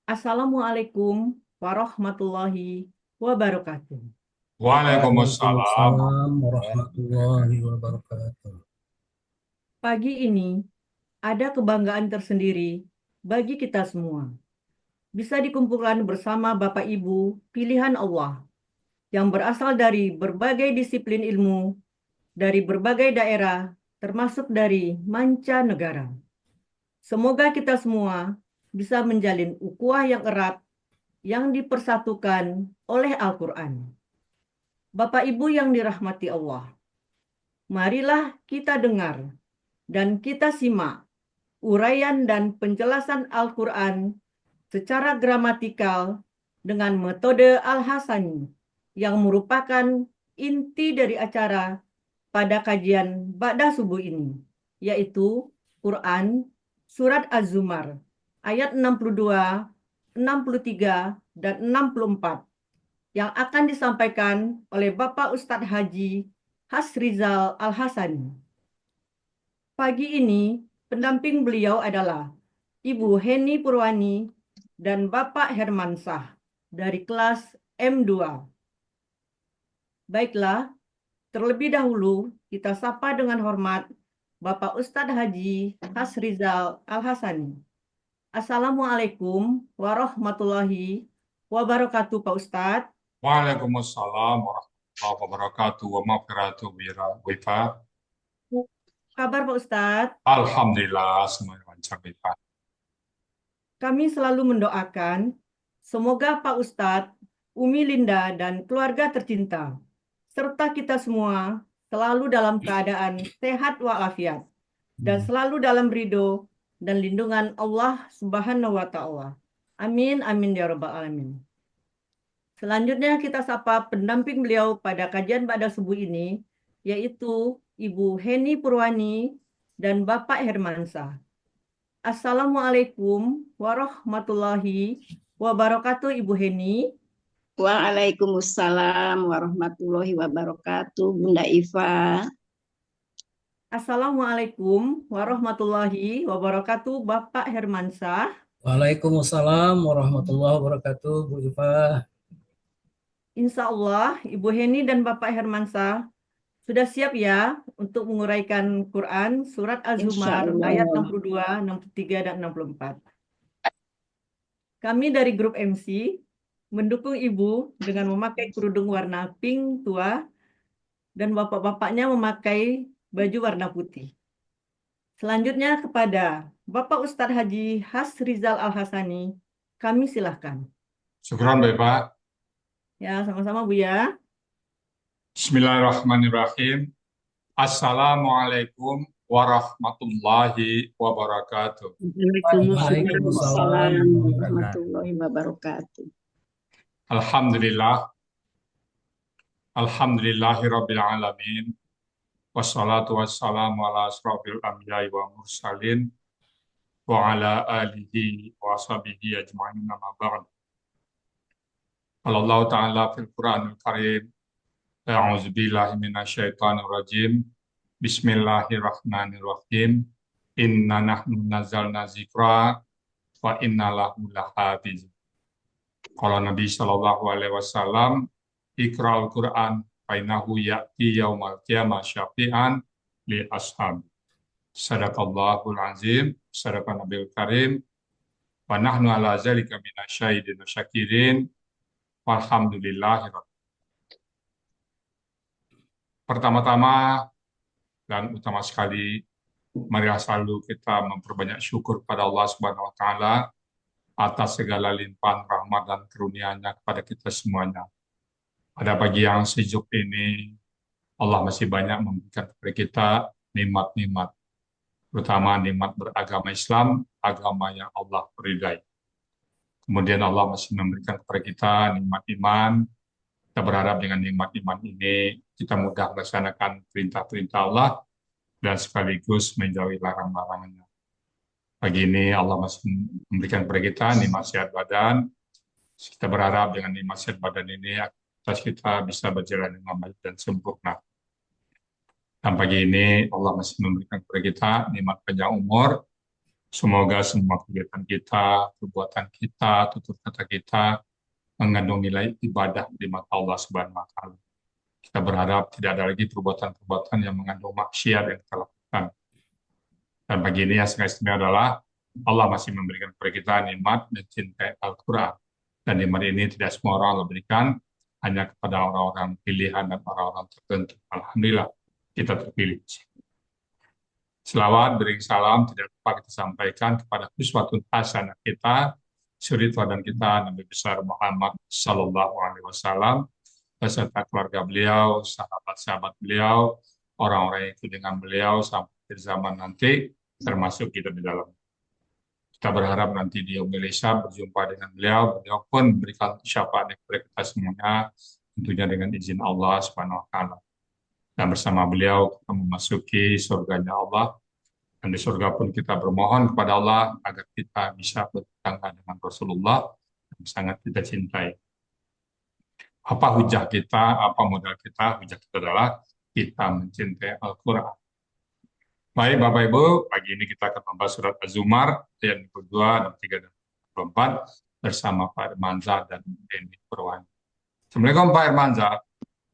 Assalamualaikum warahmatullahi wabarakatuh. Waalaikumsalam Waalaikumsalam warahmatullahi warahmatullahi wabarakatuh. Pagi ini ada kebanggaan tersendiri bagi kita semua. Bisa dikumpulkan bersama Bapak Ibu pilihan Allah yang berasal dari berbagai disiplin ilmu, dari berbagai daerah, termasuk dari mancanegara. Semoga kita semua bisa menjalin ukhuwah yang erat yang dipersatukan oleh Al-Quran. Bapak Ibu yang dirahmati Allah, marilah kita dengar dan kita simak uraian dan penjelasan Al-Quran secara gramatikal dengan metode Al-Hasani yang merupakan inti dari acara pada kajian Ba'da Subuh ini, yaitu Quran Surat Az-Zumar ayat 62, 63, dan 64 yang akan disampaikan oleh Bapak Ustadz Haji Hasrizal Al-Hasani. Pagi ini, pendamping beliau adalah Ibu Heni Purwani dan Bapak Hermansah dari kelas M2. Baiklah, terlebih dahulu kita sapa dengan hormat Bapak Ustadz Haji Hasrizal Al-Hasani. Assalamualaikum warahmatullahi wabarakatuh, Pak Ustadz. Waalaikumsalam warahmatullahi wabarakatuh wa maghfiratuh Wifa. Kabar Pak Ustadz? Alhamdulillah semuanya lancar Wifa. Kami selalu mendoakan semoga Pak Ustadz, Umi Linda, dan keluarga tercinta, serta kita semua selalu dalam keadaan sehat walafiat, dan selalu dalam ridho dan lindungan Allah Subhanahu wa Ta'ala. Amin, amin, ya Rabbal 'Alamin. Selanjutnya kita sapa pendamping beliau pada kajian pada subuh ini, yaitu Ibu Heni Purwani dan Bapak Hermansah. Assalamualaikum warahmatullahi wabarakatuh, Ibu Heni. Waalaikumsalam warahmatullahi wabarakatuh, Bunda Iva. Assalamualaikum warahmatullahi wabarakatuh, Bapak Hermansah. Waalaikumsalam warahmatullahi wabarakatuh, Bu Iva. Insya Allah, Ibu Heni dan Bapak Hermansah sudah siap ya untuk menguraikan Quran Surat Insya Az-Zumar ayat Allah. 62, 63, dan 64. Kami dari grup MC mendukung Ibu dengan memakai kerudung warna pink tua dan bapak-bapaknya memakai baju warna putih. Selanjutnya kepada Bapak Ustadz Haji Hasrizal Al-Hasani, kami silahkan. Syukran Wifa. Ya, sama-sama Bu ya. Bismillahirrahmanirrahim. Assalamualaikum warahmatullahi wabarakatuh. Waalaikumsalam Waalaikumsalam warahmatullahi wabarakatuh. Alhamdulillah. Alhamdulillahirabbil alamin. Wassalatu wassalamu ala asrofil anbiya'i wa mursalin wa ala alihi wa sahbihi ajma'in amma ba'd. Allah Ta'ala fil Qur'anil Karim. A'udzu billahi minasyaitonir rajim. Bismillahirrahmanirrahim. Inna nahnu nazzalna dzikra wa inna lahu lahafiz. Qala Nabi sallallahu alaihi wasallam, Iqra'ul Qur'an fa innahu ya'ti yaumal qiyamah syafi'an li ashab. Sadaqallahul azim, sadaqan nabiyul karim, wa nahnu ala zalika minasyahidin wa syakirin, walhamdulillahi. Pertama-tama dan utama sekali, marilah selalu kita memperbanyak syukur pada Allah Subhanahu wa Ta'ala atas segala limpahan rahmat dan karunia-Nya kepada kita semuanya. Pada pagi yang sejuk ini, Allah masih banyak memberikan kepada kita nikmat-nikmat, terutama nikmat beragama Islam, agama yang Allah ridai. Kemudian Allah masih memberikan kepada kita nikmat iman. Kita berharap dengan nikmat iman ini, kita mudah melaksanakan perintah-perintah Allah dan sekaligus menjauhi larang-larangannya. Pagi ini Allah masih memberikan kepada kita nikmat sehat badan. Kita berharap dengan nikmat sehat badan ini, aktivitas kita bisa berjalan dengan baik dan sempurna. Dan pagi ini Allah masih memberikan kepada kita nikmat panjang umur, Semoga semua kegiatan kita, perbuatan kita, tutur kata kita mengandung nilai ibadah di mata Allah Subhanahu wa taala. Kita berharap tidak ada lagi perbuatan-perbuatan yang mengandung maksiat yang kita lakukan. Dan bagi ini yang sangat istimewa adalah Allah masih memberikan kepada kita nikmat mencintai Al-Quran. Dan nikmat ini tidak semua orang Allah berikan, hanya kepada orang-orang pilihan dan orang-orang tertentu. Alhamdulillah, kita terpilih. Selawat, beri salam, tidak lupa kita sampaikan kepada uswatun hasanah kita, suri teladan kita, Nabi besar Muhammad Sallallahu Alaihi Wasallam, beserta keluarga beliau, sahabat-sahabat beliau, orang-orang yang ikut dengan beliau sampai akhir zaman nanti, termasuk kita di dalam. Kita berharap nanti di yaumil hisab berjumpa dengan beliau, beliau pun memberikan syafaat kepada kita semuanya, tentunya dengan izin Allah Subhanahu wa taala. Dan bersama beliau kita memasuki surganya Allah. Dan di surga pun kita bermohon kepada Allah agar kita bisa bertetangga dengan Rasulullah yang sangat kita cintai. Apa hujah kita, apa modal kita? Hujah kita adalah kita mencintai Al-Quran. Baik Bapak Ibu, pagi ini kita akan membahas surat Az-Zumar ayat 22, 23, dan 24 bersama Pak Irmanza dan Eni Purwani. Assalamualaikum Pak Irmanza.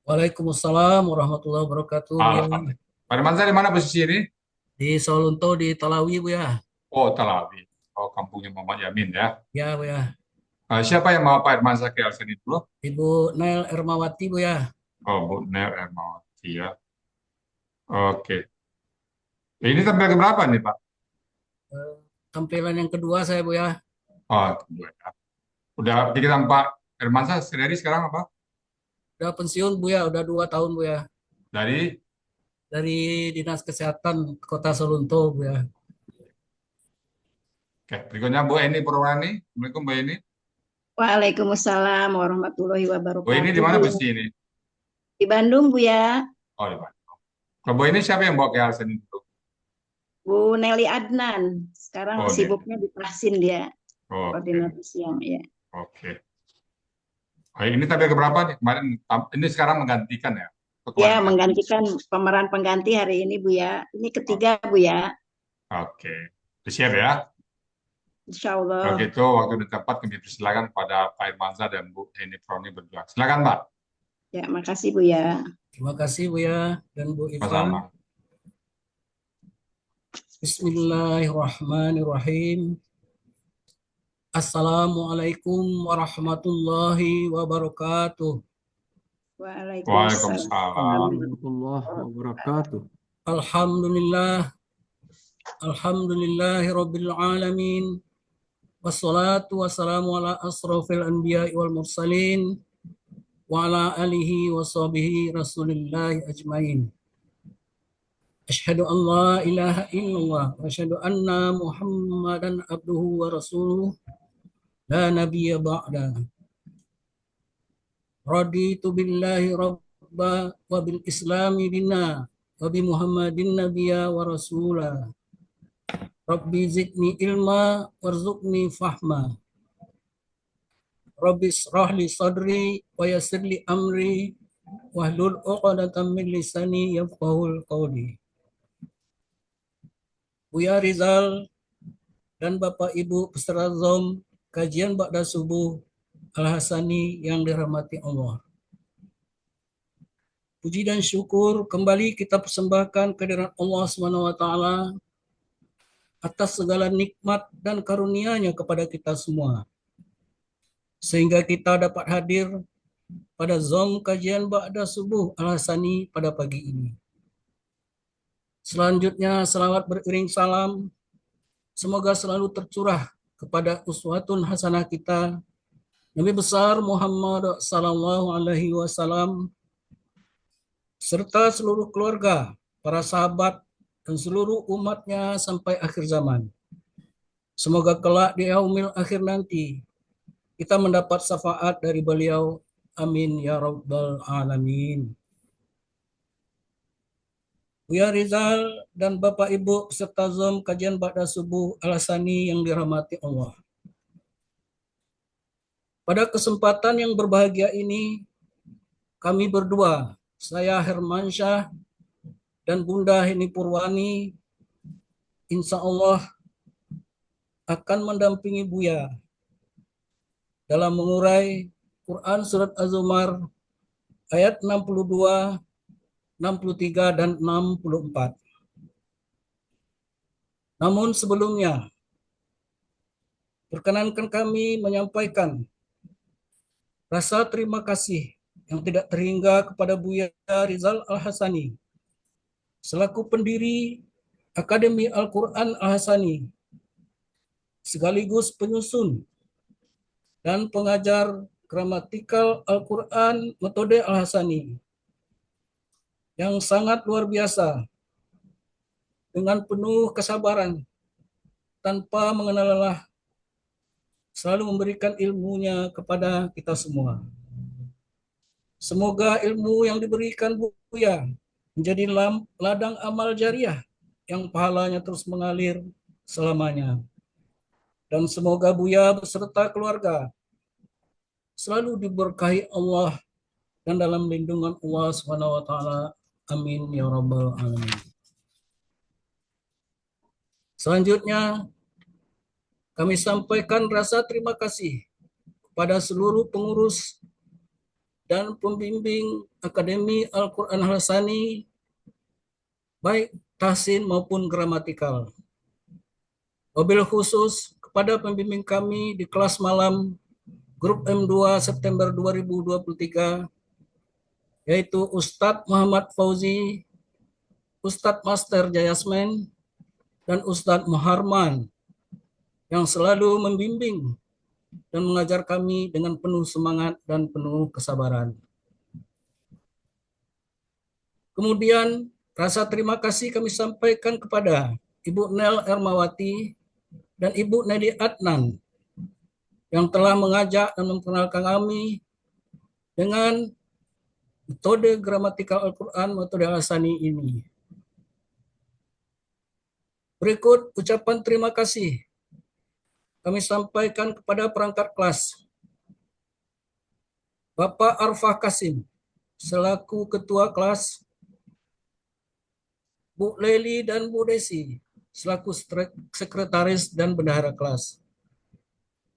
Waalaikumsalam warahmatullahi wabarakatuh. Alhamdulillah. Pak Irmanza di mana posisi ini? Di Solunto di Talawi Bu ya. Oh, Talawi. Oh, kampungnya Muhammad Yamin ya. Ya Bu ya. Siapa yang mau Pak Irmanza ke sini dulu? Ibu Nail Ermawati Bu ya. Oh, Bu Nel Ermawati ya. Oke. Ini tampil berapa nih Pak? Eh, Tampilan yang kedua saya Bu ya. Oh, kedua ya. Udah pikiran Pak Irmanza sendiri sekarang apa? Udah pensiun Bu ya, udah 2 tahun Bu ya. Dari Dari Dinas Kesehatan Kota Solunto Bu ya. Oke, berikutnya Bu Eni Purwani. Assalamualaikum Bu Eni. Waalaikumsalam warahmatullahi Bu Eni di wabarakatuh. mana Bu. posisi ini? Di Bandung Bu ya. Oh, di Bandung. Kalau Bu Eni siapa yang bawa ke sini dulu? Bu Nelly Adnan. Sekarang Oh, Nelly. sibuknya di Prasin dia. Oke, Koordinator siang ya. oke. Oh, ini tampil keberapa nih? Kemarin, ini sekarang menggantikan ya? Ya, menggantikan pemeran pengganti hari ini Bu ya. Ini ketiga Bu ya. Oke. Siap ya? Insya Allah. Kalau gitu, waktu dan tempat kami persilakan pada Pak Irmanza dan Bu Eni Purwani berdua. Silakan Pak. Ya, makasih Bu ya. Terima kasih Bu ya dan Bu Iva. Sama-sama. Bismillahirrahmanirrahim. Assalamualaikum warahmatullahi wabarakatuh. Waalaikumsalam. warahmatullahi wabarakatuh. Alhamdulillah. Alhamdulillahi rabbil alamin. Wassalatu wassalamu ala asrafil anbiya'i wal mursalin wa ala alihi wa sahbihi rasulillahi ajmain. Asyhadu an la ilaha illallah wa asyhadu anna Muhammadan abduhu wa rasuluh la nabiyya ba'da. Raditu billahi rabba wa bil islami dina wa bi Muhammadin nabiyya wa rasula. Rabbi zidni ilma warzuqni fahma. Rabbi israh li sadri wa yassir li amri wahlul 'uqdatam min lisani yafqahul qawli. Buya Rizal dan Bapak Ibu peserta Zoom kajian Ba'da Subuh Al-Hasani yang dirahmati Allah. Puji dan syukur kembali kita persembahkan kehadirat Allah SWT atas segala nikmat dan karunia-Nya kepada kita semua. Sehingga kita dapat hadir pada Zoom kajian Ba'da Subuh Al-Hasani pada pagi ini. Selanjutnya salawat beriring salam semoga selalu tercurah kepada uswatun hasanah kita Nabi besar Muhammad sallallahu alaihi wasallam serta seluruh keluarga, para sahabat dan seluruh umatnya sampai akhir zaman. Semoga kelak di yaumil akhir nanti kita mendapat syafaat dari beliau. Amin ya rabbal alamin. Buya Rizal dan Bapak Ibu peserta Zoom kajian Ba'da Subuh Al-Hasani yang dirahmati Allah. Pada kesempatan yang berbahagia ini, kami berdua, saya Hermansyah dan Bunda Eni Purwani, insya Allah akan mendampingi Buya dalam mengurai Quran Surat Az-Zumar ayat 62, 63, dan 64. Namun sebelumnya, perkenankan kami menyampaikan rasa terima kasih yang tidak terhingga kepada Buya Rizal Al-Hasani selaku pendiri Akademi Al-Quran Al-Hasani sekaligus penyusun dan pengajar gramatikal Al-Quran metode Al-Hasani yang sangat luar biasa dengan penuh kesabaran tanpa mengenal lelah selalu memberikan ilmunya kepada kita semua. Semoga ilmu yang diberikan Buya menjadi ladang amal jariah yang pahalanya terus mengalir selamanya. Dan semoga Buya beserta keluarga selalu diberkahi Allah dan dalam lindungan Allah Subhanahu wa taala. Amin ya rabbal alamin. Selanjutnya kami sampaikan rasa terima kasih kepada seluruh pengurus dan pembimbing Akademi Al-Quran Al-Hasani baik tahsin maupun gramatikal. Wabil khusus kepada pembimbing kami di kelas malam grup M2 September 2023 yaitu Ustadz Muhammad Fauzi, Ustadz Master Jayasmen, dan Ustadz Muharman yang selalu membimbing dan mengajar kami dengan penuh semangat dan penuh kesabaran. Kemudian rasa terima kasih kami sampaikan kepada Ibu Nel Ermawati dan Ibu Nedi Adnan yang telah mengajak dan memperkenalkan kami dengan metode gramatikal Al-Quran, metode Al-Hasani ini. Berikut ucapan terima kasih kami sampaikan kepada perangkat kelas. Bapak Arfah Kasim, selaku Ketua Kelas, Bu Leli dan Bu Desi, selaku Sekretaris dan Bendahara Kelas,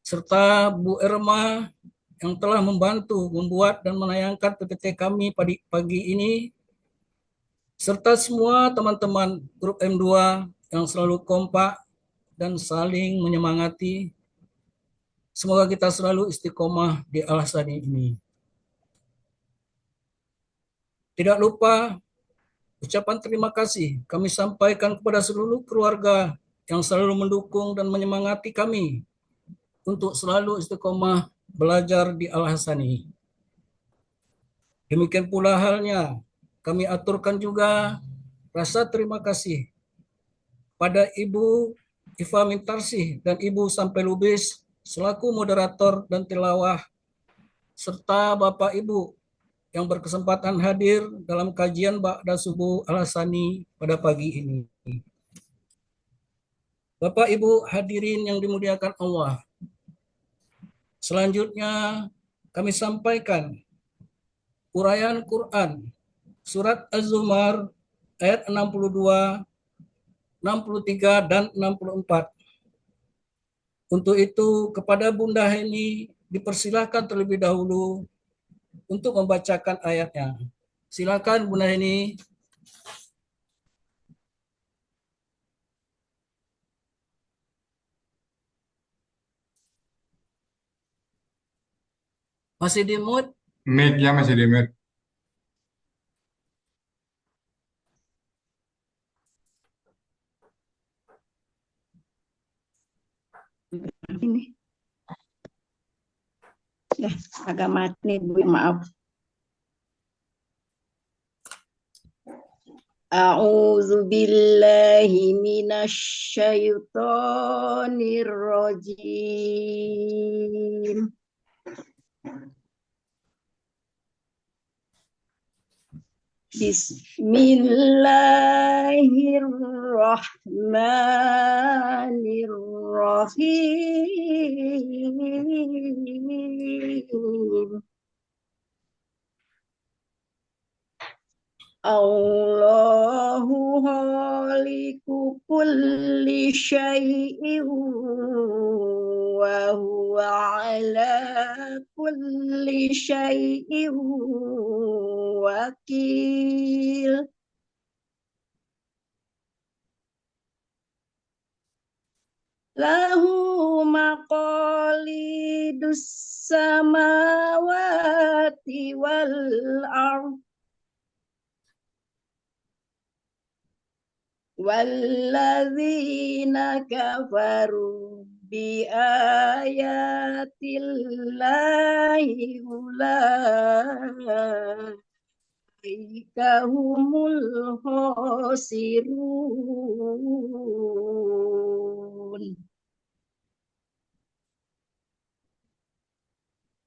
serta Bu Irma yang telah membantu membuat dan menayangkan PPT kami pagi ini, serta semua teman-teman grup M2 yang selalu kompak dan saling menyemangati. Semoga kita selalu istiqomah di Al-Hasani ini. Tidak lupa ucapan terima kasih kami sampaikan kepada seluruh keluarga yang selalu mendukung dan menyemangati kami untuk selalu istiqomah belajar di Al-Hasani. Demikian pula halnya kami aturkan juga rasa terima kasih pada Ibu Iva Mintarsih dan Ibu Sampai Lubis selaku moderator dan tilawah, serta Bapak Ibu yang berkesempatan hadir dalam kajian Ba'da Subuh Al-Hasani pada pagi ini. Bapak Ibu hadirin yang dimuliakan Allah, selanjutnya kami sampaikan uraian Quran Surat Az-Zumar ayat 62, 63, dan 64. Untuk itu kepada Bunda Heni dipersilahkan terlebih dahulu untuk membacakan ayatnya. Silakan Bunda Heni. Masih di mute? Mic-nya masih di mute. Ini agak mati Bu, maaf. A'udzu billahi minasy syaithanir rajim. Bismillahirrahmanirrahim. Allahu khaliqu kulli syai'in wa huwa ala kulli syai'in wakil. Lahu maqalidus samawati wal ardh walladzina kafaru bi ayatillahi ulaika humul khasirun.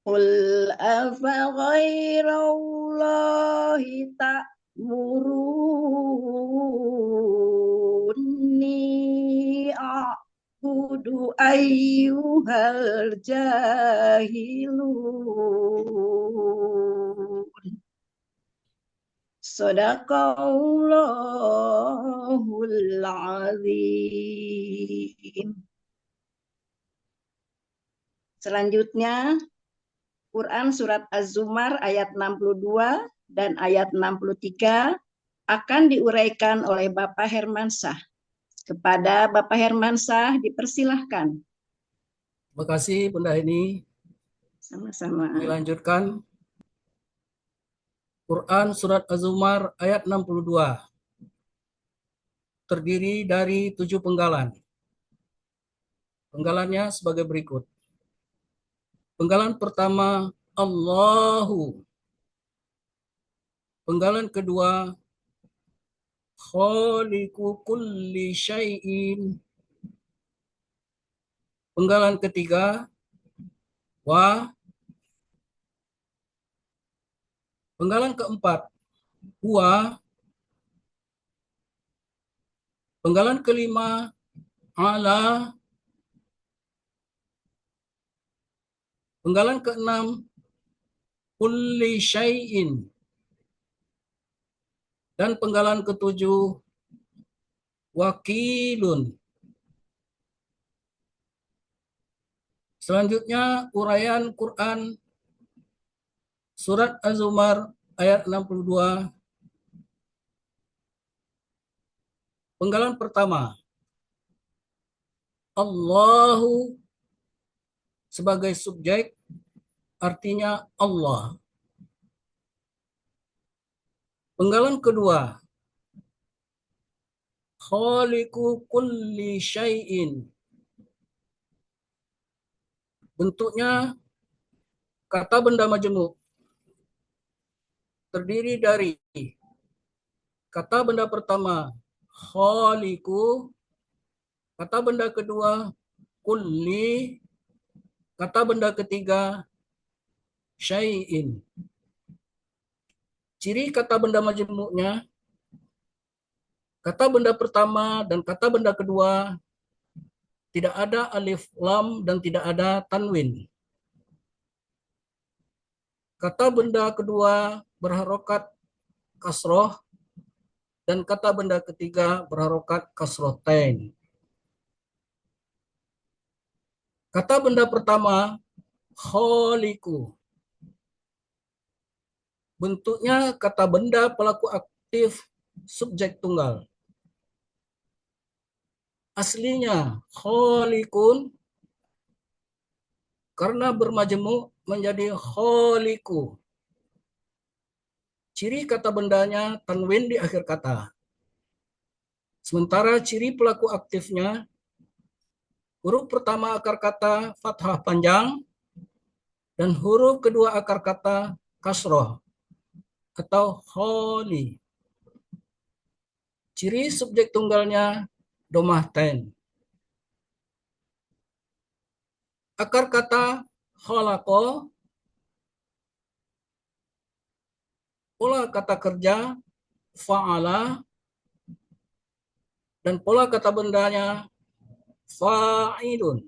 Qul afa ghairallahi ta'muruni a'budu ayyuhal jahilun. Sadaqallahul azim. Selanjutnya Quran Surat Az-Zumar ayat 62 dan ayat 63 akan diuraikan oleh Bapak Hermansyah. Kepada Bapak Hermansyah dipersilahkan. Terima kasih Bunda Heni. Sama-sama. Dilanjutkan. Quran Surat Az-Zumar ayat 62. Terdiri dari 7 penggalan. Penggalannya sebagai berikut. Penggalan pertama, Allahu. Penggalan kedua, Khaliqu kulli syai'in. Penggalan ketiga, Wa. Penggalan keempat, Huwa. Penggalan kelima, Ala. Penggalan keenam, kulli syai'in. Dan penggalan ketujuh, wakilun. Selanjutnya uraian Quran Surat Az-Zumar ayat 62. Penggalan pertama, Allahu sebagai subjek artinya Allah. Penggalan kedua, Khaliqu kulli syai'in. Bentuknya kata benda majemuk. Terdiri dari kata benda pertama, Khaliqu. Kata benda kedua, kulli. Kata benda ketiga, syai'in. Ciri kata benda majemuknya, kata benda pertama dan kata benda kedua tidak ada alif lam dan tidak ada tanwin. Kata benda kedua berharokat kasroh dan kata benda ketiga berharokat kasrotain. Kata benda pertama, khaliqu. Bentuknya kata benda pelaku aktif subjek tunggal. Aslinya khaliqun karena bermajemuk menjadi khaliqu. Ciri kata bendanya tanwin di akhir kata. Sementara ciri pelaku aktifnya huruf pertama akar kata fathah panjang dan huruf kedua akar kata kasroh atau kholi. Ciri subjek tunggalnya domah ten. Akar kata khalaqo, pola kata kerja fa'ala, dan pola kata bendanya fa'ilun.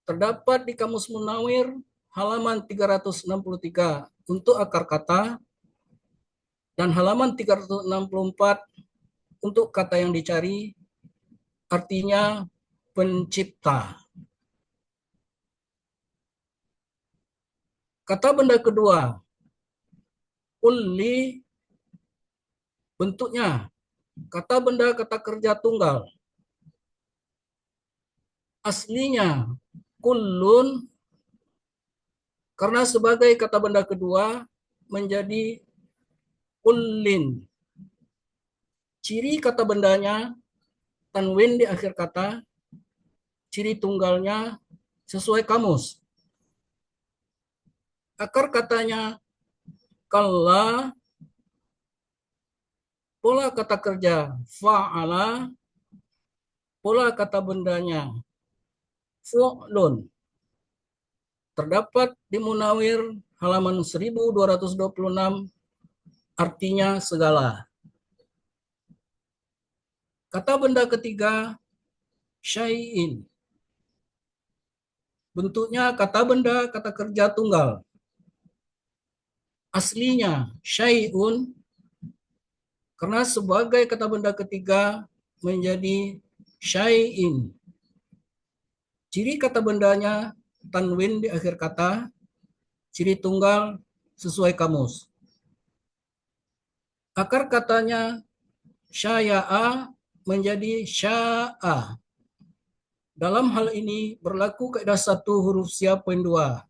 Terdapat di Kamus Munawir halaman 363 untuk akar kata Dan halaman 364 untuk kata yang dicari artinya pencipta. Kata benda kedua, kulli, bentuknya kata benda kata kerja tunggal. Aslinya kullun, karena sebagai kata benda kedua menjadi kullin. Ciri kata bendanya tanwin di akhir kata, ciri tunggalnya sesuai kamus. Akar katanya kalla, pola kata kerja fa'ala, pola kata bendanya fu'lun. Terdapat di Munawir halaman 1226, artinya segala. Kata benda ketiga, syai'in. Bentuknya kata benda kata kerja tunggal. Aslinya syai'un, karena sebagai kata benda ketiga menjadi syai'in. Ciri kata bendanya tanwin di akhir kata, ciri tunggal sesuai kamus. Akar katanya syaya'a menjadi sya'a. Dalam hal ini berlaku kaidah 1 huruf siap poin 2.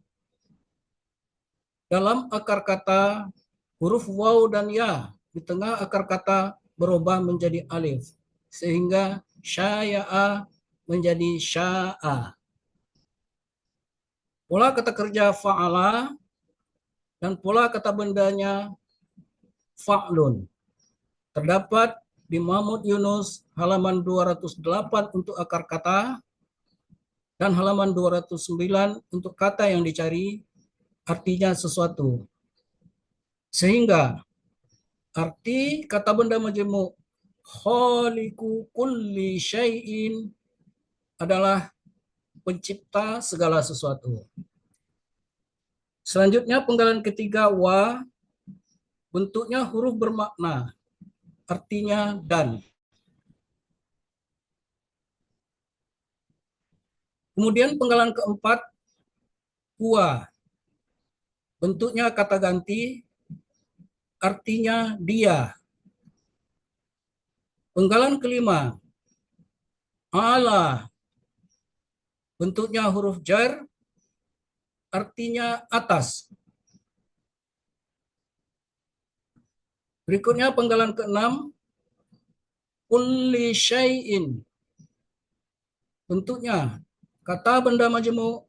Dalam akar kata, huruf waw dan ya di tengah akar kata berubah menjadi alif, sehingga syaya'a menjadi sya'a. Pola kata kerja fa'ala dan pola kata bendanya fa'lun terdapat di Mahmud Yunus halaman 208 untuk akar kata dan halaman 209 untuk kata yang dicari artinya sesuatu. Sehingga arti kata benda majemuk khaliqu kulli syai'in adalah pencipta segala sesuatu. Selanjutnya penggalan ketiga wa, bentuknya huruf bermakna, artinya dan. Kemudian penggalan keempat huwa, bentuknya kata ganti, artinya dia. Penggalan kelima ala, bentuknya huruf jar, artinya atas. Berikutnya penggalan keenam kulli syai'in, bentuknya kata benda majemuk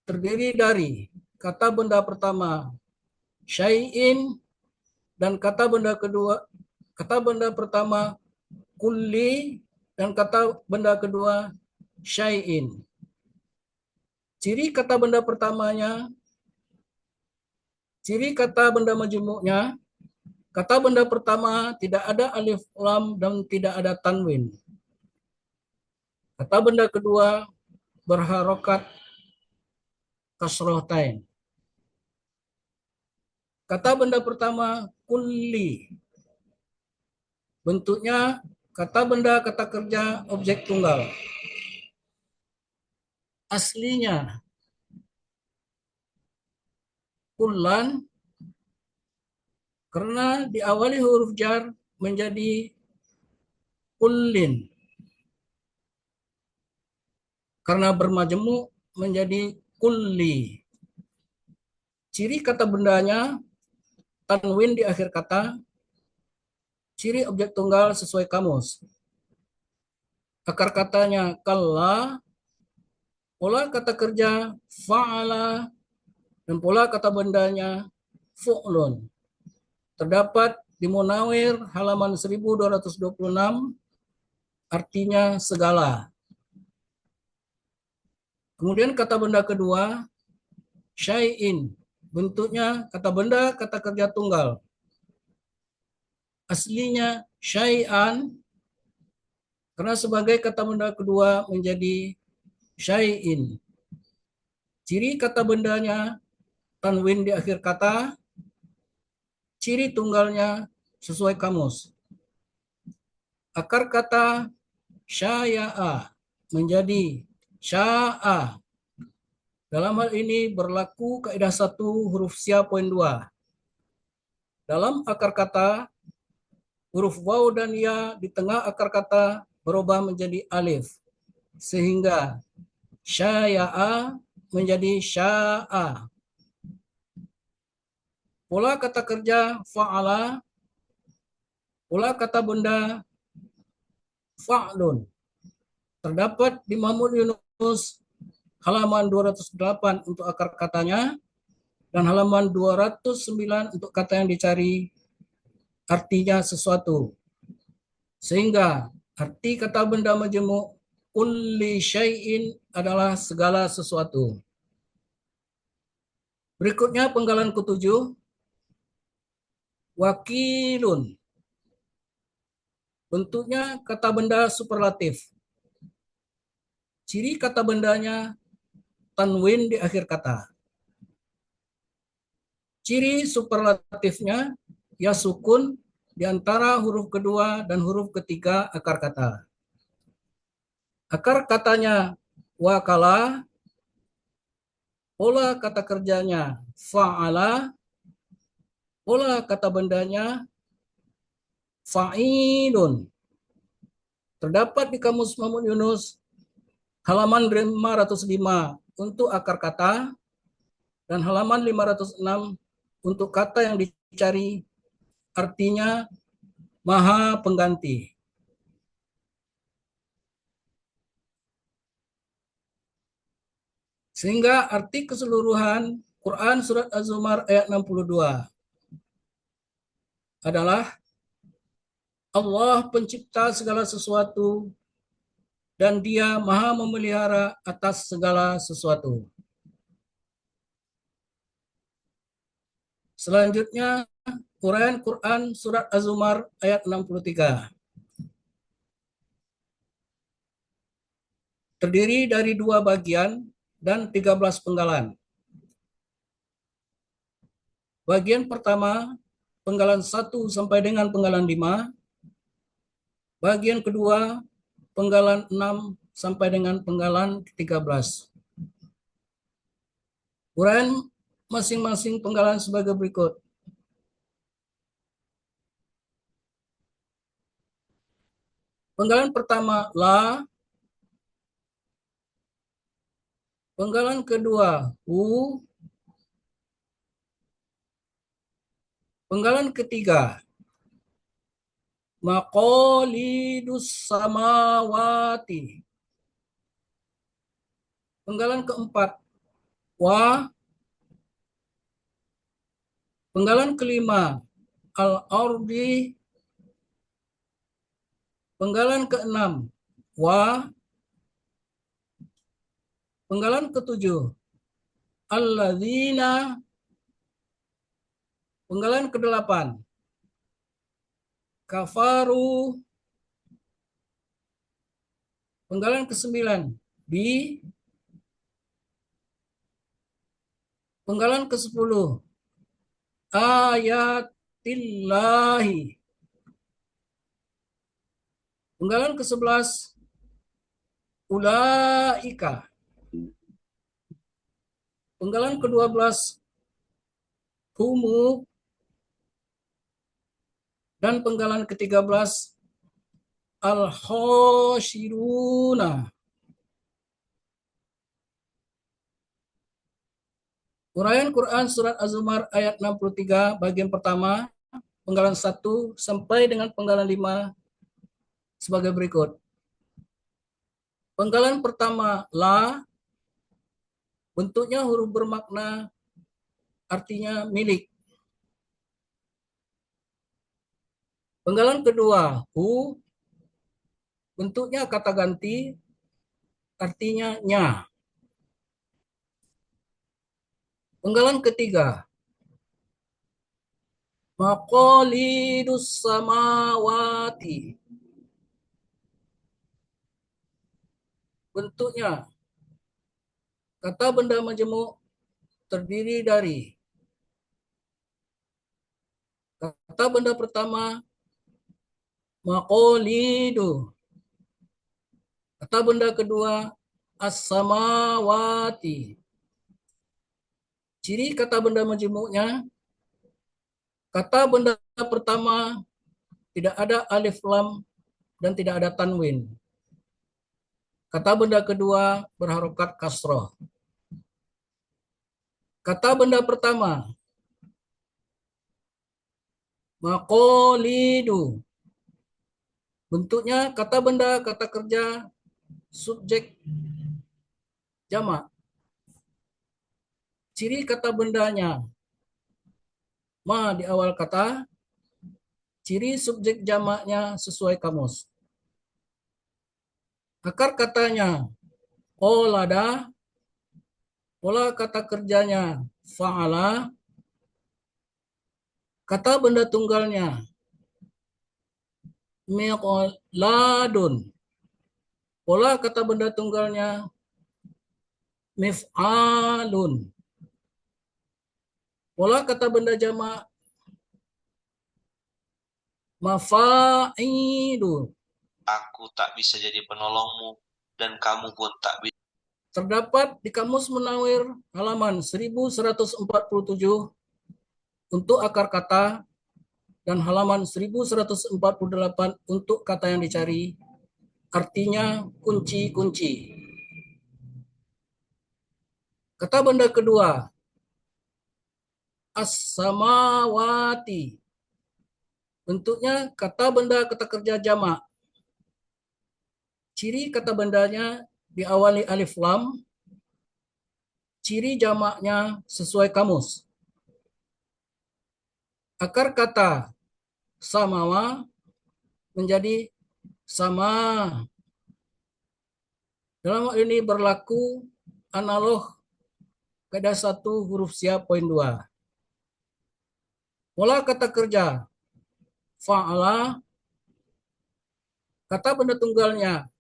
terdiri dari kata benda pertama syai'in dan kata benda kedua, kata benda pertama kulli dan kata benda kedua syai'in. Ciri kata benda pertamanya, ciri kata benda majemuknya, kata benda pertama tidak ada alif lam dan tidak ada tanwin. Kata benda kedua berharokat kasrohtain. Kata benda pertama kulli, bentuknya kata benda kata kerja objek tunggal. Aslinya kullan, karena diawali huruf jar menjadi kullin. Karena bermajemuk menjadi kulli. Ciri kata bendanya tanwin di akhir kata, ciri objek tunggal sesuai kamus. Akar katanya kalla, pola kata kerja fa'ala, dan pola kata bendanya fu'lun. Terdapat di Munawir halaman 1226, artinya segala. Kemudian kata benda kedua syai'in, bentuknya kata benda kata kerja tunggal. Aslinya syai'an, karena sebagai kata benda kedua menjadi syai'in. Ciri kata bendanya tanwin di akhir kata, Ciri tunggalnya sesuai kamus. Akar kata syaya'a menjadi sya'a. Dalam hal ini berlaku kaidah 1 huruf sia poin 2. Dalam akar kata, huruf waw dan ya di tengah akar kata berubah menjadi alif. Sehingga syaya'a menjadi sya'a. Pola kata kerja fa'ala, pola kata benda fa'lun. Terdapat di Mahmud Yunus halaman 208 untuk akar katanya dan halaman 209 untuk kata yang dicari artinya sesuatu. Sehingga arti kata benda majemuk kulli syai'in adalah segala sesuatu. Berikutnya penggalan ke-7, wakilun. Bentuknya kata benda superlatif. Ciri kata bendanya tanwin di akhir kata. Ciri superlatifnya ya sukun di antara huruf kedua dan huruf ketiga akar kata. Akar katanya wakala, pola kata kerjanya fa'ala, pola kata bendanya fa'ilun. Terdapat di Kamus Mahmud Yunus halaman 505 untuk akar kata dan halaman 506 untuk kata yang dicari artinya maha pengganti. Sehingga arti keseluruhan Quran Surat Az-Zumar ayat 62 adalah Allah pencipta segala sesuatu dan Dia maha memelihara atas segala sesuatu. Selanjutnya, uraian Quran Surat Az-Zumar ayat 63. Terdiri dari 2 bagian dan 13 penggalan. Bagian pertama, penggalan 1 sampai dengan penggalan 5. Bagian kedua, penggalan 6 sampai dengan penggalan 13. Uraian masing-masing penggalan sebagai berikut. Penggalan pertama, la. Penggalan kedua, hu. Penggalan ketiga, maqalidus samawati. Penggalan keempat, wa. Penggalan kelima, al-ardi. Penggalan keenam, wa. Penggalan ketujuh, alladzina. Penggalan kedelapan, kafaru. Penggalan kesembilan, bi. Penggalan ke-10, ayatillahi. Penggalan ke-11, ulaika. Penggalan ke-12, humu. Dan penggalan ke-13, al-khosyiruna. Uraian Quran Surat Az-Zumar ayat 63 bagian pertama, penggalan 1 sampai dengan penggalan 5 sebagai berikut. Penggalan pertama, la. Bentuknya huruf bermakna artinya milik. Penggalan kedua, hu. Bentuknya kata ganti artinya nya. Penggalan ketiga, maqalidus samawati. Bentuknya kata benda majemuk terdiri dari Kata benda pertama, maqalidu. Kata benda kedua, as-samawati. Ciri kata benda majmuknya, kata benda pertama tidak ada alif lam dan tidak ada tanwin. Kata benda kedua berharokat kasroh. Kata benda pertama, maqalidu. Bentuknya kata benda, kata kerja, subjek, jamak. Ciri kata bendanya, ma di awal kata, ciri subjek jamaknya sesuai kamus. Akar katanya, qolada, pola kata kerjanya, fa'ala, kata benda tunggalnya, miqladun, pola kata benda tunggalnya, mif'alun, pola kata benda jamak, mafa'idu. Aku tak bisa jadi penolongmu, dan kamu pun tak bisa. Terdapat di Kamus Munawir halaman 1147 untuk akar kata dan halaman 1148 untuk kata yang dicari, artinya kunci-kunci. Kata benda kedua, as-samawati. Bentuknya kata benda kata kerja jamak. Ciri kata bendanya diawali alif lam. Ciri jamaknya sesuai kamus. Akar kata samawa menjadi sama. Dalam hal ini berlaku analog kaidah 1 huruf sia poin 2. Pola kata kerja fa'ala, kata benda tunggalnya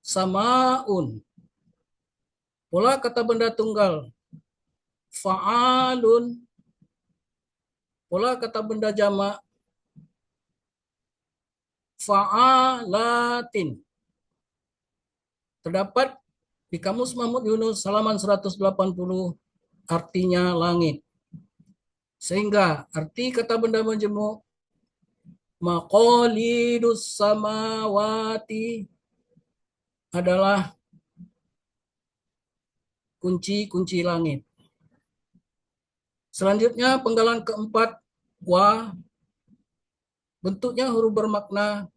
samaun. Pola kata benda tunggal fa'alun. Pola kata benda jamak fa'alatin. Terdapat di Kamus Mahmud Yunus halaman 180, artinya langit. Sehingga arti kata benda majmuk maqalidus samawati adalah kunci-kunci langit. Selanjutnya penggalan keempat, wa, bentuknya huruf bermakna,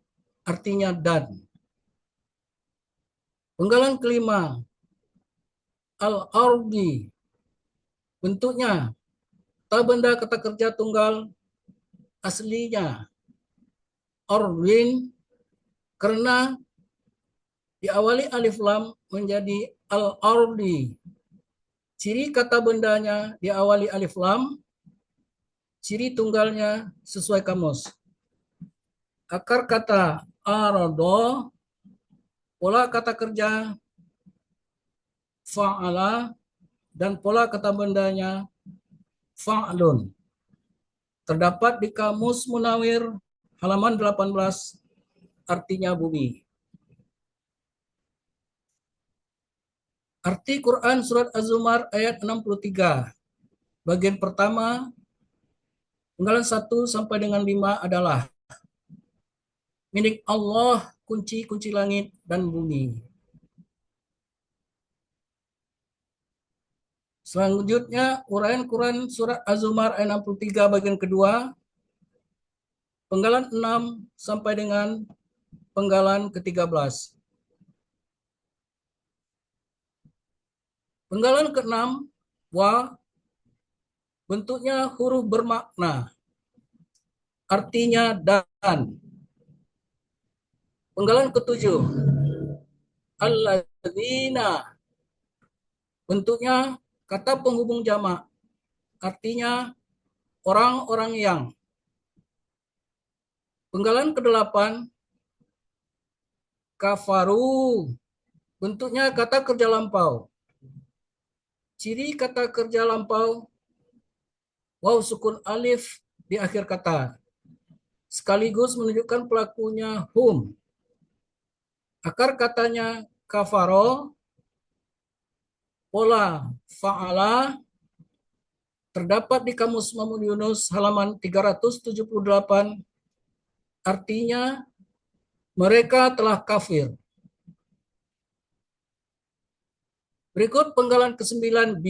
artinya dan. Penggalan kelima, al-ardi, bentuknya kata benda kata kerja tunggal, aslinya orwin, karena diawali alif lam menjadi al-ardi. Ciri kata bendanya diawali alif lam, ciri tunggalnya sesuai kamus. Akar kata arado, pola kata kerja fa'ala, dan pola kata bendanya fa'lun. Terdapat di Kamus Munawir halaman 18, artinya bumi. Arti Quran surat Az-Zumar ayat 63. Bagian pertama, penggalan 1 sampai dengan 5 adalah milik Allah kunci-kunci langit dan bumi. Selanjutnya, uraian Quran surat Az-Zumar ayat 63 bagian kedua, penggalan 6 sampai dengan penggalan ke-13. Penggalan ke-6, wa, bentuknya huruf bermakna, artinya dan. Penggalan ke-7, alladzina, bentuknya kata penghubung jamak, artinya orang-orang yang. Penggalan ke-8, kafaru, bentuknya kata kerja lampau. Ciri kata kerja lampau, waw sukun alif di akhir kata. sekaligus menunjukkan pelakunya hum. Akar katanya kafaro, pola fa'ala, terdapat di Kamus Mahmud Yunus halaman 378, artinya mereka telah kafir. Berikut penggalan ke-9 B,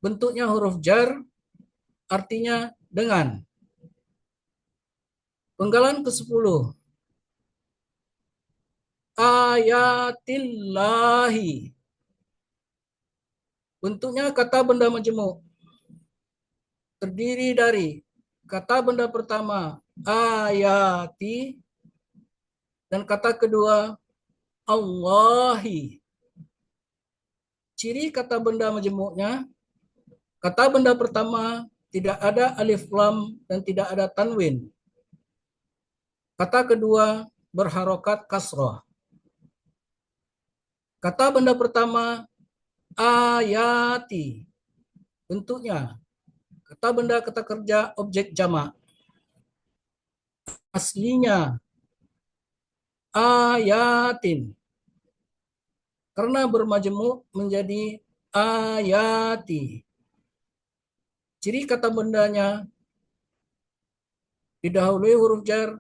bentuknya huruf jar, artinya dengan. Penggalan ke-10, ayatillahi, bentuknya kata benda majemuk, terdiri dari kata benda pertama ayati dan kata kedua Allahi. Ciri kata benda majemuknya, kata benda pertama tidak ada alif lam dan tidak ada tanwin. Kata kedua berharokat kasroh. Kata benda pertama ayati, bentuknya kata benda kata kerja objek jamak. Aslinya ayatin. Karena bermajemuk menjadi ayati. Ciri kata bendanya didahului huruf jar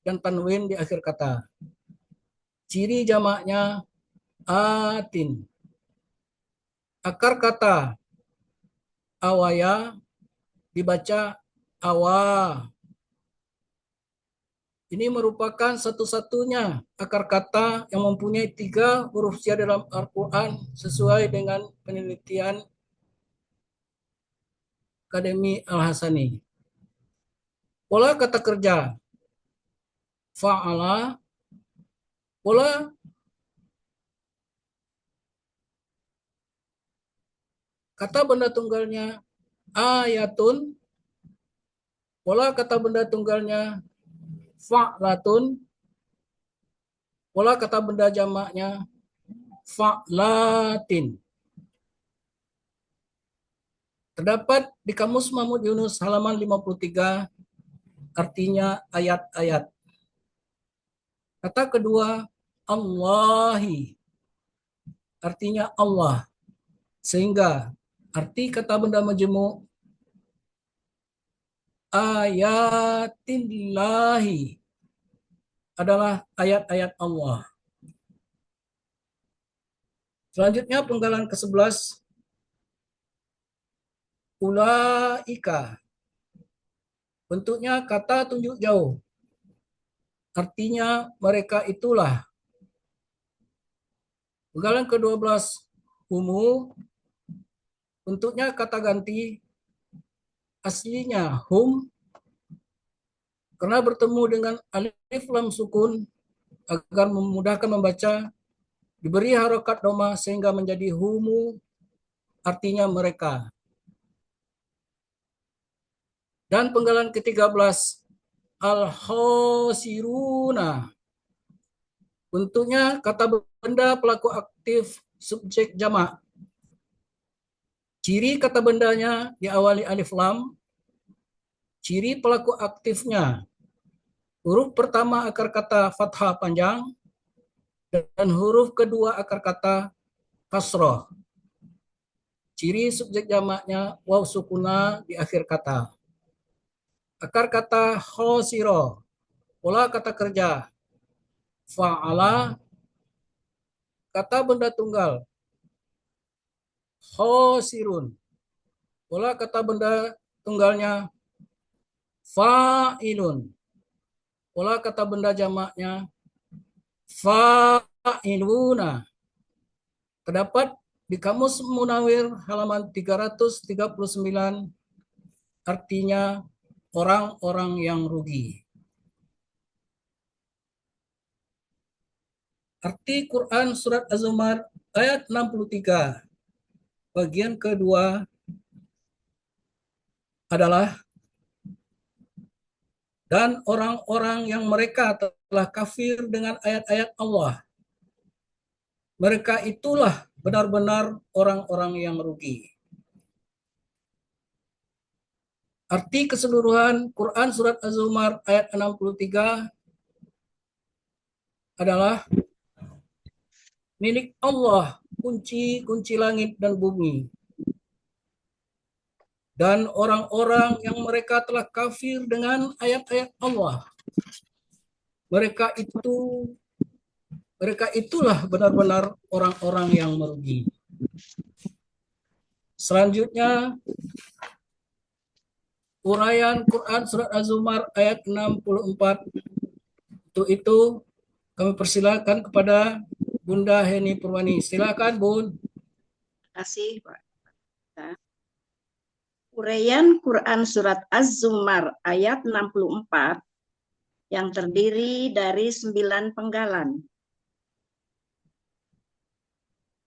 dan tanwin di akhir kata. Ciri jamaknya atin. Akar kata awaya dibaca awa. Ini merupakan satu-satunya akar kata yang mempunyai 3 huruf sia dalam Al-Quran sesuai dengan penelitian Akademi Al-Hasani. Pola kata kerja fa'ala, pola kata benda tunggalnya ayatun, pola kata benda tunggalnya fa'latun, pola kata benda jamaknya fa'latin. Terdapat di Kamus Mahmud Yunus halaman 53, artinya ayat-ayat. Kata kedua Allahi, artinya Allah. Sehingga arti kata benda majemuk ayatillahi adalah ayat-ayat Allah. Selanjutnya penggalan ke-11 ulaika, bentuknya kata tunjuk jauh, artinya mereka itulah. Penggalan ke-12 humu, bentuknya kata ganti, aslinya hum, karena bertemu dengan alif lam sukun agar memudahkan membaca, diberi harokat doma sehingga menjadi humu, artinya mereka. Dan penggalan ke-13 al-khosiruna, bentuknya kata benda pelaku aktif subjek jamak. Ciri kata bendanya diawali alif lam. Ciri pelaku aktifnya, huruf pertama akar kata fathah panjang dan huruf kedua akar kata kasroh. Ciri subjek jamaknya waw sukuna di akhir kata. Akar kata khosiro, pola kata kerja fa'ala, kata benda tunggal khosirun, pola kata benda tunggalnya fa'ilun, pola kata benda jamaknya fa'iluna. Terdapat di Kamus Munawir halaman 339, artinya orang-orang yang rugi. Arti Quran surat Az-Zumar ayat 63 bagian kedua adalah dan orang-orang yang mereka telah kafir dengan ayat-ayat Allah, mereka itulah benar-benar orang-orang yang rugi. Arti keseluruhan Quran surat Az-Zumar ayat 63 adalah milik Allah, kunci-kunci langit dan bumi. Dan orang-orang yang mereka telah kafir dengan ayat-ayat Allah, mereka itulah benar-benar orang-orang yang merugi. Selanjutnya, uraian Quran surat Az-Zumar ayat 64. Untuk itu kami persilakan kepada Bunda Heni Purwani. Silakan, Bun. Terima kasih, Pak. Uraian Quran surat Az-Zumar ayat 64 yang terdiri dari 9 penggalan.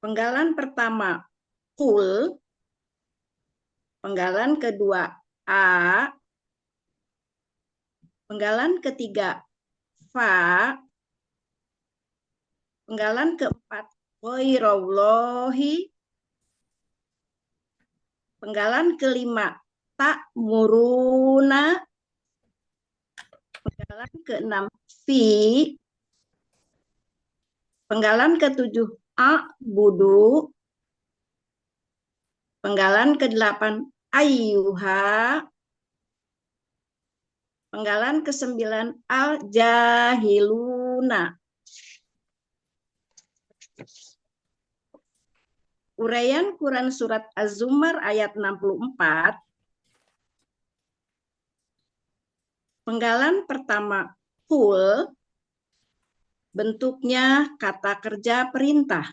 Penggalan pertama Qul, penggalan kedua A, penggalan ketiga Fa, penggalan keempat Ghairallahi, penggalan kelima Ta'muruna, penggalan keenam Fi, penggalan ketujuh A'budu, penggalan ke-8 Ayyuha, penggalan ke-9 Al-Jahiluna. Uraian Quran surat Az-Zumar ayat 64. Penggalan pertama Qul, bentuknya kata kerja perintah.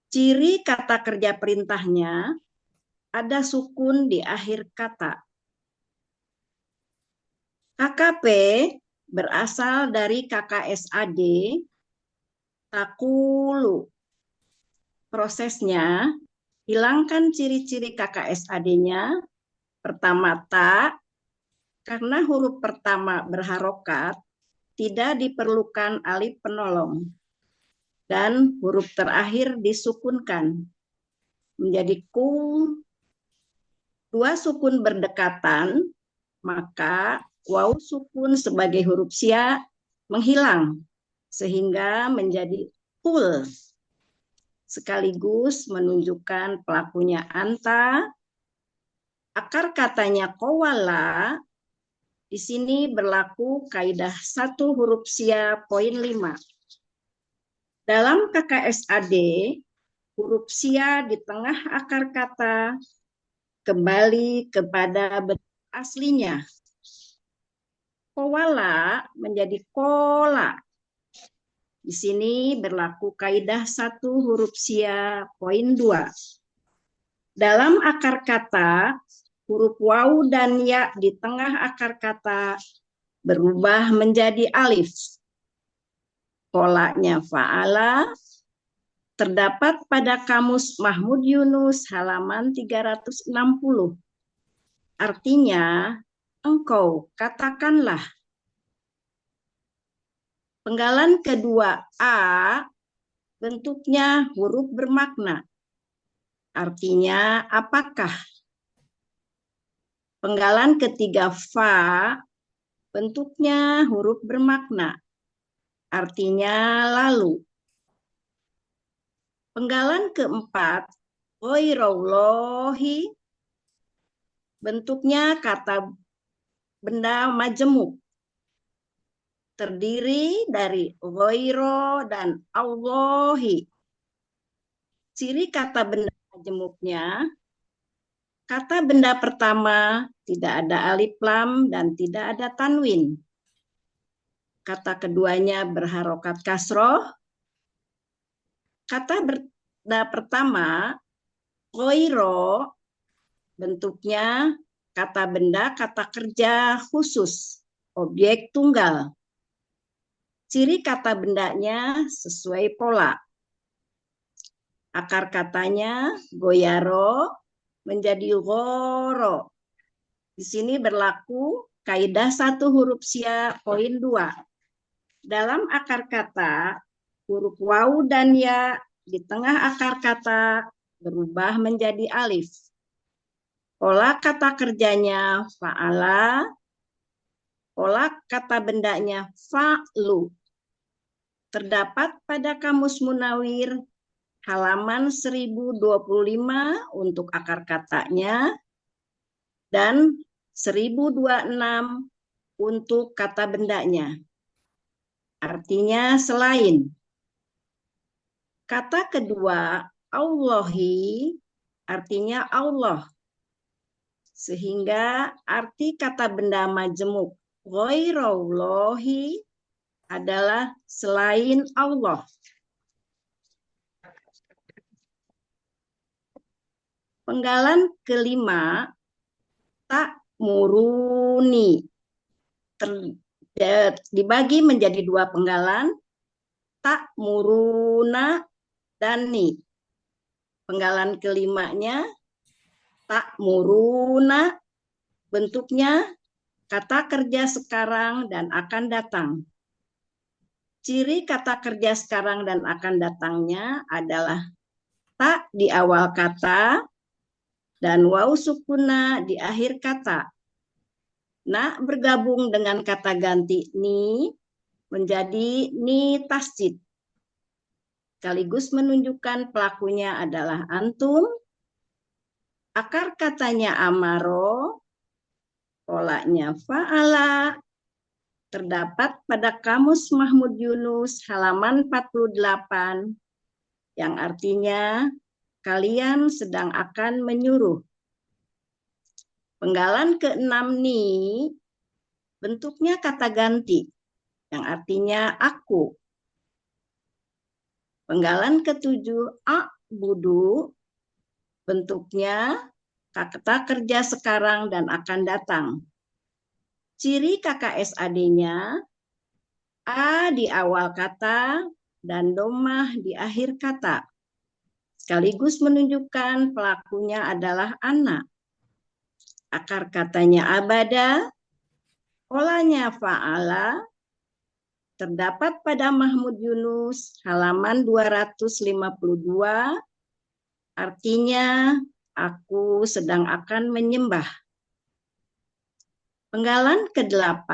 Ciri kata kerja perintahnya ada sukun di akhir kata. KKP berasal dari KKSAD, takulu. Prosesnya, hilangkan ciri-ciri KKSAD-nya. Pertama ta, karena huruf pertama berharokat, tidak diperlukan alif penolong. Dan huruf terakhir disukunkan menjadi ku. Dua sukun berdekatan, maka waw sukun sebagai huruf sia menghilang sehingga menjadi kul, sekaligus menunjukkan pelakunya anta. Akar katanya qawala, di sini berlaku kaidah 1 huruf sia poin 5. Dalam KKSAD, huruf sia di tengah akar kata kembali kepada bentuk aslinya. Qawala menjadi kola. Di sini berlaku kaidah 1 huruf sia poin 2. Dalam akar kata, huruf waw dan ya di tengah akar kata berubah menjadi alif. Polanya fa'ala terdapat pada Kamus Mahmud Yunus halaman 360. Artinya, engkau katakanlah. Penggalan kedua A, bentuknya huruf bermakna. Artinya, apakah? Penggalan ketiga Fa, bentuknya huruf bermakna. Artinya lalu. Penggalan keempat, ghairallahi, bentuknya kata benda majemuk. Terdiri dari ghairo dan Allahi. Ciri kata benda majemuknya, kata benda pertama tidak ada alif lam dan tidak ada tanwin. Kata keduanya berharokat kasroh. Kata benda pertama, ghairo, bentuknya kata benda, kata kerja khusus, objek tunggal. Ciri kata bendanya sesuai pola. Akar katanya goyaro menjadi goro. Di sini berlaku kaidah 1 huruf sia poin 2. Dalam akar kata, huruf waw dan ya di tengah akar kata berubah menjadi alif. Pola kata kerjanya fa'ala, pola kata bendanya fa'lu. Terdapat pada Kamus Munawir halaman 1025 untuk akar katanya dan 1026 untuk kata bendanya. Artinya selain. Kata kedua, Allahi, artinya Allah. Sehingga arti kata benda majemuk ghairallahi adalah selain Allah. Penggalan kelima, tak muruni. Dibagi menjadi dua penggalan, tak muruna dan ni. Penggalan kelimanya, tak muruna, bentuknya kata kerja sekarang dan akan datang. Ciri kata kerja sekarang dan akan datangnya adalah tak di awal kata dan waw sukuna di akhir kata. Nah, bergabung dengan kata ganti ni menjadi ni tasjid. Sekaligus menunjukkan pelakunya adalah antum. Akar katanya amaro, polanya fa'ala. Terdapat pada Kamus Mahmud Yunus halaman 48 yang artinya kalian sedang akan menyuruh. Penggalan keenam ni bentuknya kata ganti yang artinya aku. Penggalan ketujuh a'budu bentuknya kata kerja sekarang dan akan datang. Ciri KKSAD-nya A di awal kata dan domah di akhir kata. Sekaligus menunjukkan pelakunya adalah anak. Akar katanya abada, polanya fa'ala, terdapat pada Mahmud Yunus halaman 252, artinya aku sedang akan menyembah. Penggalan ke-8,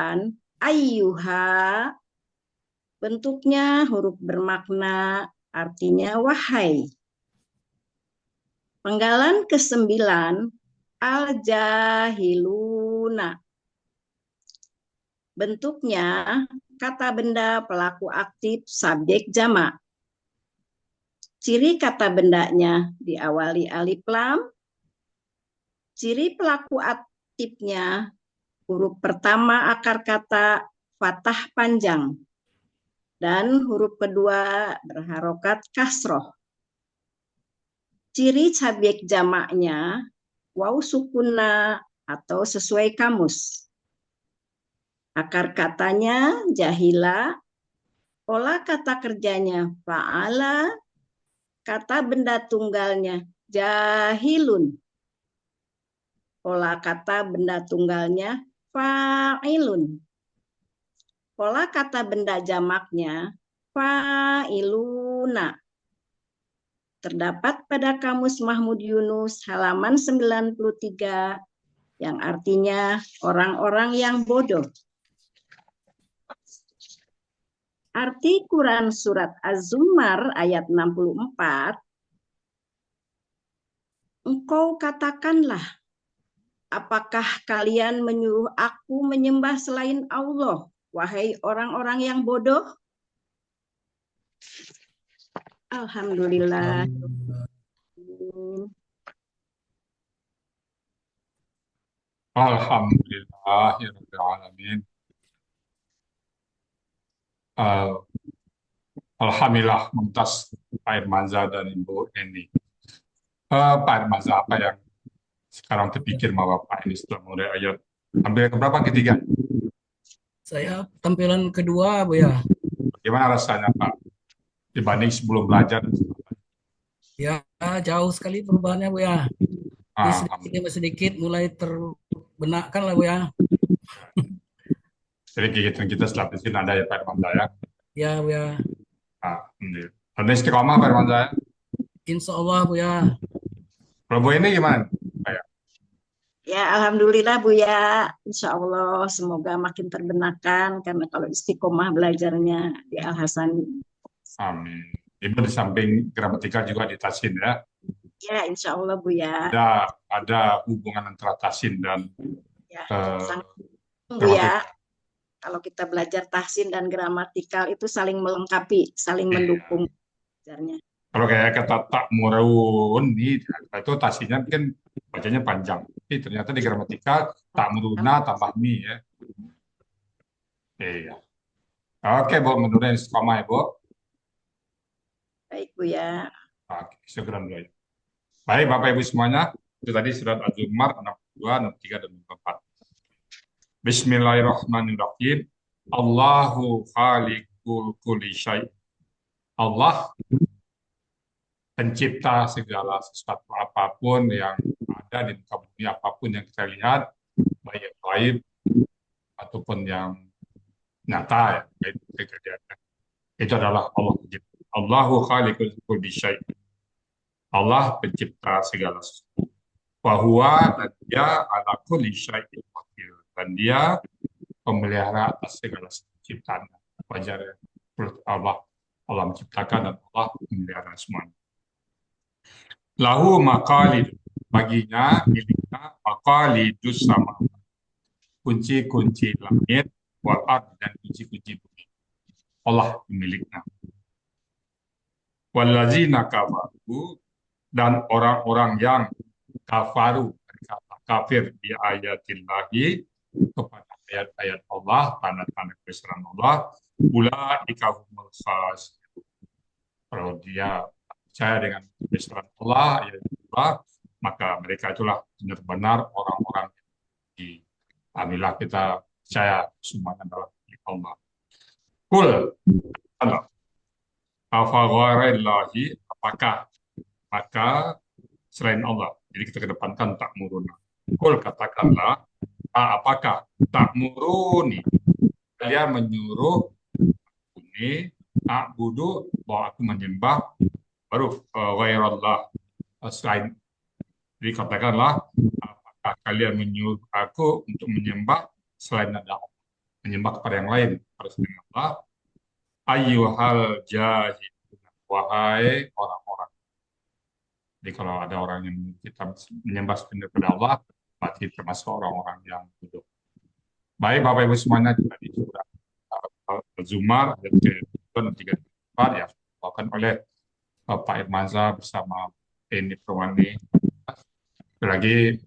ayyuha, bentuknya huruf bermakna, artinya wahai. Penggalan ke-9, al-jahiluna. Bentuknya kata benda pelaku aktif subjek jamak. Ciri kata bendanya diawali alif lam. Ciri pelaku aktifnya huruf pertama akar kata fathah panjang dan huruf kedua berharokat kasroh. Ciri subjek jamaknya waw sukuna atau sesuai kamus. Akar katanya jahila, pola kata kerjanya fa'ala, kata benda tunggalnya jahilun, pola kata benda tunggalnya fa'ilun, pola kata benda jamaknya fa'iluna. Terdapat pada Kamus Mahmud Yunus halaman 93 yang artinya orang-orang yang bodoh. Arti Quran surat Az-Zumar ayat 64, engkau katakanlah, apakah kalian menyuruh aku menyembah selain Allah, wahai orang-orang yang bodoh? Alhamdulillah. Alhamdulillahirrahmanirrahim. Alhamdulillah mumtaz Pak Irmanza dan Ibu Eni. Pak Irmanza, apa yang sekarang terpikir sama Bapak ini setelah mulai ayat hampir keberapa, ketiga? Saya tampilan kedua, Bu ya. Bagaimana rasanya Pak dibanding sebelum belajar? Ya, jauh sekali perubahannya, Bu ya. Jadi sedikit demi sedikit mulai terbenakkan lah, Bu ya. Jadi kegiatan kita setelah di sini ada ya Pak Irmanza ya? Ya, Bu ya. Ada istiqomah Pak Irmanza ya? Insya Allah, Bu ya. Kalau Bu ini gimana? Kayak Ya, alhamdulillah Bu ya. Insya Allah semoga makin terbenarkan karena kalau istiqomah belajarnya di Al Hasani. Amin. Ibu di samping gramatikal juga di Tasin ya. Ya, insya Allah Bu ya. Ada hubungan antara Tasin dan Ya, eh, sangat Bu gramatikal. ya. Kalau kita belajar tahsin dan gramatikal itu saling melengkapi, saling Iya. mendukung belajarnya. Kalau kayak kata tak murun nih, itu Tasinnya kan bacanya panjang. Tapi ternyata di gramatikal tak muruna tambah mi ya. Iya. Oke, Bu, menurut istiqomah ya, Bu. Baik Bu ya. Oke, segera dulu ya. Baik, Bapak Ibu semuanya, itu tadi surat Az-Zumar 62, 63, dan 64. Bismillahirrahmanirrahim. Allahu khaliqul kulli syai'. Allah pencipta segala sesuatu apapun yang ada di muka bumi, apapun yang kita lihat, baik yang gaib ataupun yang nyata ya, baik kejadian. Itu adalah Allah pencipta. Allahu khaliqul kulli syai'. Allah pencipta segala sesuatu. Bahwa dan dia ala kulli syai'in wakil. Dan dia pemelihara atas segala ciptaan. Wajar ya. Allah menciptakan dan Allah memelihara semuanya. Lahu maqalid, baginya miliknya maqalidus sama, kunci-kunci langit wal ard, dan kunci-kunci bumi. Allah pemiliknya. Wallazina kafaru, dan orang-orang yang kafaru, berkata kafir di ayatillahi, kepada ayat-ayat Allah, tanda-tanda kebesaran Allah, ulaika humul khasirun. Kalau dia percaya dengan kebesaran Allah, ayat Allah, maka mereka itulah benar-benar orang-orang yang Alhamdulillah kita percaya semuanya adalah milik Allah. Kul, Allah, afagharallahi, apakah maka selain Allah. Jadi kita kedepankan tak muruna. Kul, katakanlah, apakah tak muruni, kalian menyuruh ini a'budu, bahwa aku menyembah baru ghairallah, selain. Jadi katakanlah, apakah kalian menyuruh aku untuk menyembah selain Allah, menyembah kepada yang lain pada selain Allah. Ayyuhal jahilun, wahai orang-orang. Jadi kalau ada orang yang kita menyembah selain kepada Allah, berarti termasuk orang-orang yang bodoh. Baik, Bapak Ibu semuanya, tadi sudah Zumar ayat ke-34 ya, dibawakan oleh Pak Irmanza bersama Eni Perwani. Lagi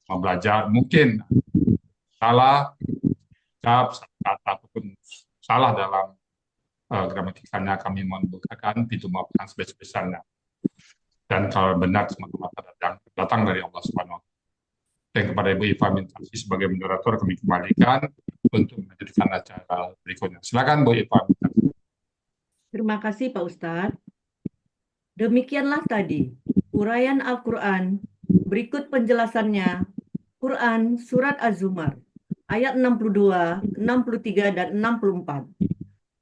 sama belajar, mungkin salah ucap, kata ataupun salah dalam gramatikanya, kami membukakan pintu maaf yang sebesar-besarnya. Dan kalau benar semata-mata datang dari Allah Subhanahu wa Ta'ala. Dan kepada Ibu Iva Mintasi sebagai moderator kami kembalikan untuk melanjutkan acara berikutnya. Silakan Bu Iva Mintasi. Terima kasih Pak Ustadz. Demikianlah tadi uraian Al-Quran. Berikut penjelasannya. Quran Surat Az-Zumar ayat 62, 63, dan 64.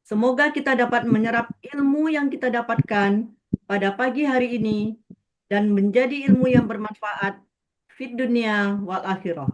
Semoga kita dapat menyerap ilmu yang kita dapatkan pada pagi hari ini dan menjadi ilmu yang bermanfaat fid dunia wal akhirah.